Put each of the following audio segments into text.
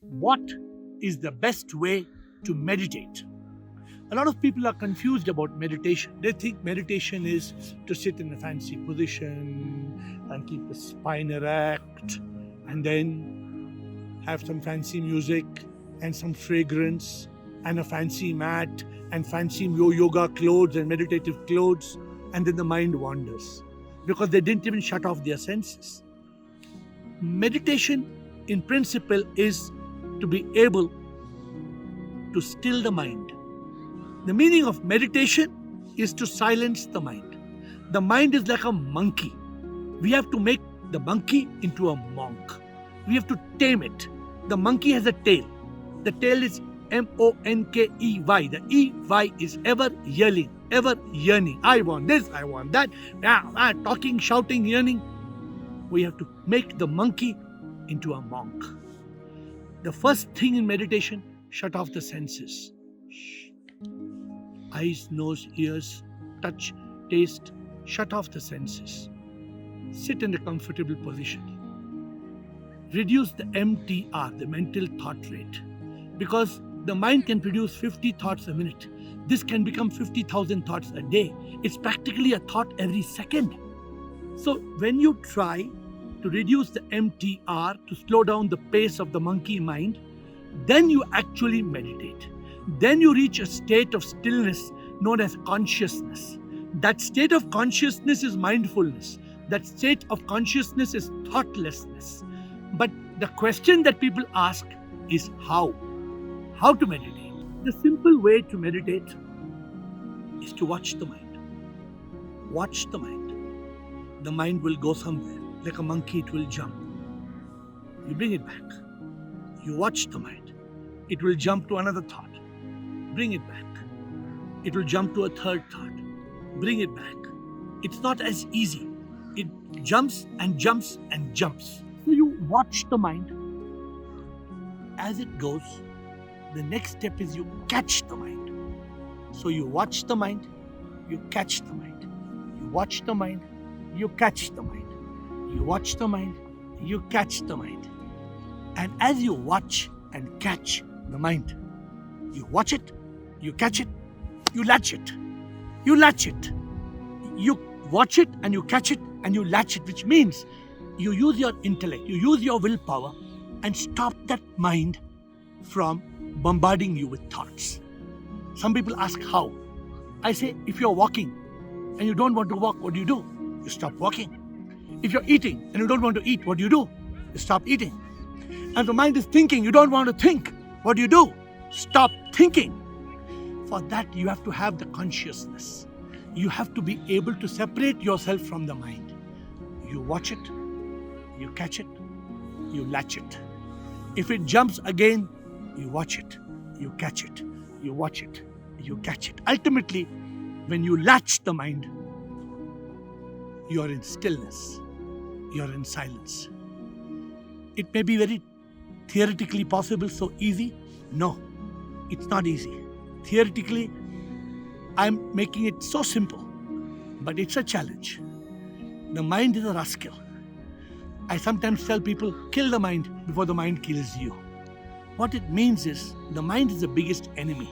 What is the best way to meditate? A lot of people are confused about meditation. They think meditation is to sit in a fancy position and keep the spine erect and then have some fancy music and some fragrance and a fancy mat and fancy yoga clothes and meditative clothes, and then the mind wanders because they didn't even shut off their senses. Meditation in principle is to be able to still the mind. The meaning of meditation is to silence the mind. The mind is like a monkey. We have to make the monkey into a monk. We have to tame it. The monkey has a tail. The tail is M-O-N-K-E-Y. The E-Y is ever yelling, ever yearning. I want this, I want that. Talking, shouting, yearning. We have to make the monkey into a monk. The first thing in meditation, shut off the senses. Eyes, nose, ears, touch, taste, shut off the senses. Sit in a comfortable position. Reduce the MTR, the mental thought rate, because the mind can produce 50 thoughts a minute. This can become 50,000 thoughts a day. It's practically a thought every second. So when you try to reduce the MTR, to slow down the pace of the monkey mind, then you actually meditate. Then you reach a state of stillness known as consciousness. That state of consciousness is mindfulness. That state of consciousness is thoughtlessness. But the question that people ask is how? How to meditate? The simple way to meditate is to watch the mind. Watch the mind. The mind will go somewhere. Like a monkey, it will jump. You bring it back. You watch the mind. It will jump to another thought. Bring it back. It will jump to a third thought. Bring it back. It's not as easy. It jumps and jumps and jumps. So you watch the mind. As it goes, the next step is you catch the mind. So you watch the mind, you catch the mind. You watch the mind, you catch the mind. You watch the mind, you catch the mind. And as you watch and catch the mind, you watch it, you catch it, you latch it. You latch it. You watch it and you catch it and you latch it, which means you use your intellect, you use your willpower and stop that mind from bombarding you with thoughts. Some people ask how. I say, if you're walking and you don't want to walk, what do? You stop walking. If you're eating and you don't want to eat, what do? You stop eating. And the mind is thinking, you don't want to think, what do? Stop thinking. For that, you have to have the consciousness. You have to be able to separate yourself from the mind. You watch it, you catch it, you latch it. If it jumps again, you watch it, you catch it, you watch it, you catch it. Ultimately, when you latch the mind, you are in stillness, you are in silence. It may be very theoretically possible, so easy. No, it's not easy. Theoretically, I'm making it so simple, but it's a challenge. The mind is a rascal. I sometimes tell people, kill the mind before the mind kills you. What it means is, the mind is the biggest enemy.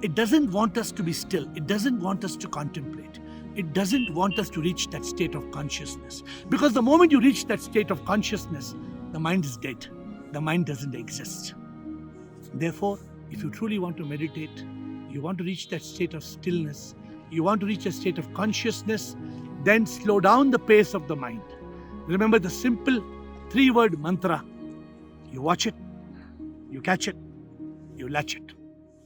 It doesn't want us to be still. It doesn't want us to contemplate. It doesn't want us to reach that state of consciousness. Because the moment you reach that state of consciousness, the mind is dead. The mind doesn't exist. Therefore, if you truly want to meditate, you want to reach that state of stillness, you want to reach a state of consciousness, then slow down the pace of the mind. Remember the simple 3-word mantra. You watch it, you catch it, you latch it.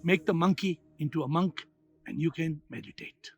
Make the monkey into a monk and you can meditate.